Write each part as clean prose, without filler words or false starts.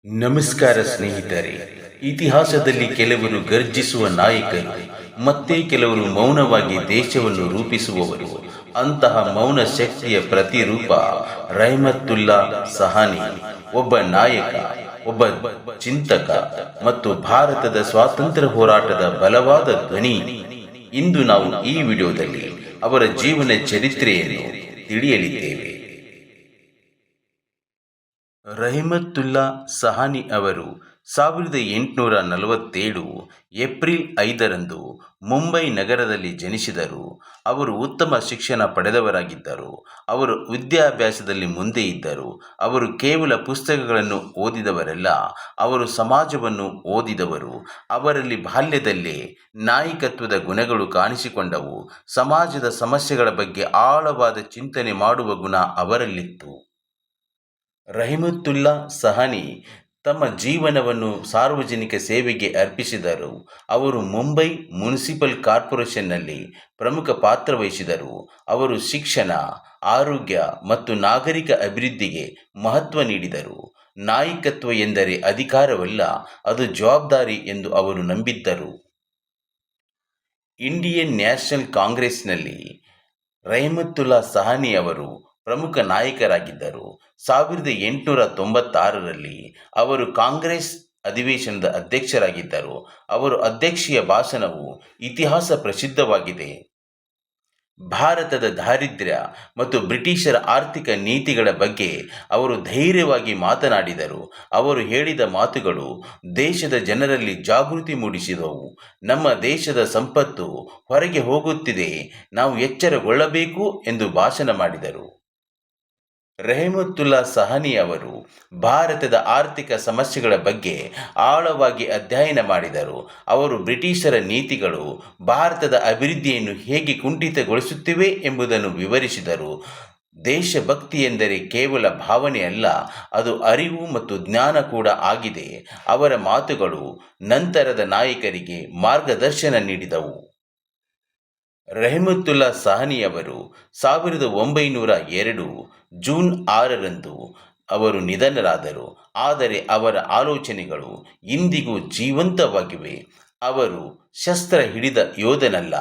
ನಮಸ್ಕಾರ ಸ್ನೇಹಿತರೆ. ಇತಿಹಾಸದಲ್ಲಿ ಕೆಲವರು ಗರ್ಜಿಸುವ ನಾಯಕರು, ಮತ್ತೆ ಕೆಲವರು ಮೌನವಾಗಿ ದೇಶವನ್ನು ರೂಪಿಸುವವರು. ಅಂತಹ ಮೌನ ಶಕ್ತಿಯ ಪ್ರತಿರೂಪ ರೆಹಮತುಲ್ಲಾ ಸಹಾನಿ. ಒಬ್ಬ ನಾಯಕ, ಒಬ್ಬ ಚಿಂತಕ ಮತ್ತು ಭಾರತದ ಸ್ವಾತಂತ್ರ್ಯ ಹೋರಾಟದ ಬಲವಾದ ಧ್ವನಿ. ಇಂದು ನಾವು ಈ ವಿಡಿಯೋದಲ್ಲಿ ಅವರ ಜೀವನ ಚರಿತ್ರೆಯನ್ನು ತಿಳಿಯಲಿದ್ದೇವೆ. ರೆಹಮತುಲ್ಲಾ ಸಹಾನಿ ಅವರು 1847 ಏಪ್ರಿಲ್ 5ರಂದು ಮುಂಬೈ ನಗರದಲ್ಲಿ ಜನಿಸಿದರು. ಅವರು ಉತ್ತಮ ಶಿಕ್ಷಣ ಪಡೆದವರಾಗಿದ್ದರು. ಅವರು ವಿದ್ಯಾಭ್ಯಾಸದಲ್ಲಿ ಮುಂದೆ ಇದ್ದರು. ಅವರು ಕೇವಲ ಪುಸ್ತಕಗಳನ್ನು ಓದಿದವರಲ್ಲ, ಅವರು ಸಮಾಜವನ್ನು ಓದಿದವರು. ಅವರಲ್ಲಿ ಬಾಲ್ಯದಲ್ಲೇ ನಾಯಕತ್ವದ ಗುಣಗಳು ಕಾಣಿಸಿಕೊಂಡವು. ಸಮಾಜದ ಸಮಸ್ಯೆಗಳ ಬಗ್ಗೆ ಆಳವಾದ ಚಿಂತನೆ ಮಾಡುವ ಗುಣ ಅವರಲ್ಲಿತ್ತು. ರೆಹಮತುಲ್ಲಾ ಸಹಾನಿ ತಮ್ಮ ಜೀವನವನ್ನು ಸಾರ್ವಜನಿಕ ಸೇವೆಗೆ ಅರ್ಪಿಸಿದರು. ಅವರು ಮುಂಬೈ ಮುನ್ಸಿಪಲ್ ಕಾರ್ಪೊರೇಷನ್ನಲ್ಲಿ ಪ್ರಮುಖ ಪಾತ್ರ ವಹಿಸಿದರು. ಅವರು ಶಿಕ್ಷಣ, ಆರೋಗ್ಯ ಮತ್ತು ನಾಗರಿಕ ಅಭಿವೃದ್ಧಿಗೆ ಮಹತ್ವ ನೀಡಿದರು. ನಾಯಕತ್ವ ಎಂದರೆ ಅಧಿಕಾರವಲ್ಲ, ಅದು ಜವಾಬ್ದಾರಿ ಎಂದು ಅವರು ನಂಬಿದ್ದರು. ಇಂಡಿಯನ್ ನ್ಯಾಷನಲ್ ಕಾಂಗ್ರೆಸ್ನಲ್ಲಿ ರೆಹಮತುಲ್ಲಾ ಸಹಾನಿ ಅವರು ಪ್ರಮುಖ ನಾಯಕರಾಗಿದ್ದರು. 1896ರಲ್ಲಿ ಅವರು ಕಾಂಗ್ರೆಸ್ ಅಧಿವೇಶನದ ಅಧ್ಯಕ್ಷರಾಗಿದ್ದರು. ಅವರ ಅಧ್ಯಕ್ಷೀಯ ಭಾಷಣವು ಇತಿಹಾಸ ಪ್ರಸಿದ್ಧವಾಗಿದೆ. ಭಾರತದ ದಾರಿದ್ರ್ಯ ಮತ್ತು ಬ್ರಿಟಿಷರ ಆರ್ಥಿಕ ನೀತಿಗಳ ಬಗ್ಗೆ ಅವರು ಧೈರ್ಯವಾಗಿ ಮಾತನಾಡಿದರು. ಅವರು ಹೇಳಿದ ಮಾತುಗಳು ದೇಶದ ಜನರಲ್ಲಿ ಜಾಗೃತಿ ಮೂಡಿಸಿದವು. ನಮ್ಮ ದೇಶದ ಸಂಪತ್ತು ಹೊರಗೆ ಹೋಗುತ್ತಿದೆ, ನಾವು ಎಚ್ಚರಗೊಳ್ಳಬೇಕು ಎಂದು ಭಾಷಣ ಮಾಡಿದರು. ರೆಹಮತುಲ್ಲಾ ಸಹಾನಿ ಅವರು ಭಾರತದ ಆರ್ಥಿಕ ಸಮಸ್ಯೆಗಳ ಬಗ್ಗೆ ಆಳವಾಗಿ ಅಧ್ಯಯನ ಮಾಡಿದರು. ಅವರು ಬ್ರಿಟಿಷರ ನೀತಿಗಳು ಭಾರತದ ಅಭಿವೃದ್ಧಿಯನ್ನು ಹೇಗೆ ಕುಂಠಿತಗೊಳಿಸುತ್ತಿವೆ ಎಂಬುದನ್ನು ವಿವರಿಸಿದರು. ದೇಶಭಕ್ತಿ ಎಂದರೆ ಕೇವಲ ಭಾವನೆ ಅಲ್ಲ, ಅದು ಅರಿವು ಮತ್ತು ಜ್ಞಾನ ಕೂಡ ಆಗಿದೆ. ಅವರ ಮಾತುಗಳು ನಂತರದ ನಾಯಕರಿಗೆ ಮಾರ್ಗದರ್ಶನ ನೀಡಿದವು. ರೆಹಮತುಲ್ಲಾ ಸಹಾನಿ ಅವರು 1902 ಜೂನ್ 6ರಂದು ಅವರು ನಿಧನರಾದರು. ಆದರೆ ಅವರ ಆಲೋಚನೆಗಳು ಇಂದಿಗೂ ಜೀವಂತವಾಗಿವೆ. ಅವರು ಶಸ್ತ್ರ ಹಿಡಿದ ಯೋಧನಲ್ಲ,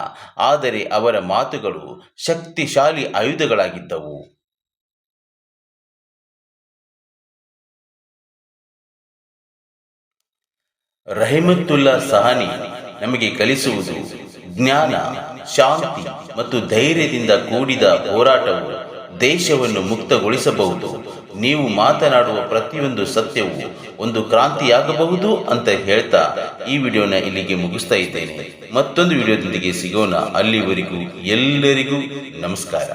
ಆದರೆ ಅವರ ಮಾತುಗಳು ಶಕ್ತಿಶಾಲಿ ಆಯುಧಗಳಾಗಿದ್ದವು. ರೆಹಮತುಲ್ಲಾ ಸಹಾನಿ ನಮಗೆ ಕಲಿಸುವುದು ಜ್ಞಾನ, ಶಾಂತಿ ಮತ್ತು ಧೈರ್ಯದಿಂದ ಕೂಡಿದ ಹೋರಾಟವು ದೇಶವನ್ನು ಮುಕ್ತಗೊಳಿಸಬಹುದು. ನೀವು ಮಾತನಾಡುವ ಪ್ರತಿಯೊಂದು ಸತ್ಯವು ಒಂದು ಕ್ರಾಂತಿಯಾಗಬಹುದು ಅಂತ ಹೇಳ್ತಾ ಈ ವಿಡಿಯೋನ ಇಲ್ಲಿಗೆ ಮುಗಿಸ್ತಾ ಇದ್ದೇನೆ. ಮತ್ತೊಂದು ವಿಡಿಯೋದೊಂದಿಗೆ ಸಿಗೋಣ. ಅಲ್ಲಿವರೆಗೂ ಎಲ್ಲರಿಗೂ ನಮಸ್ಕಾರ.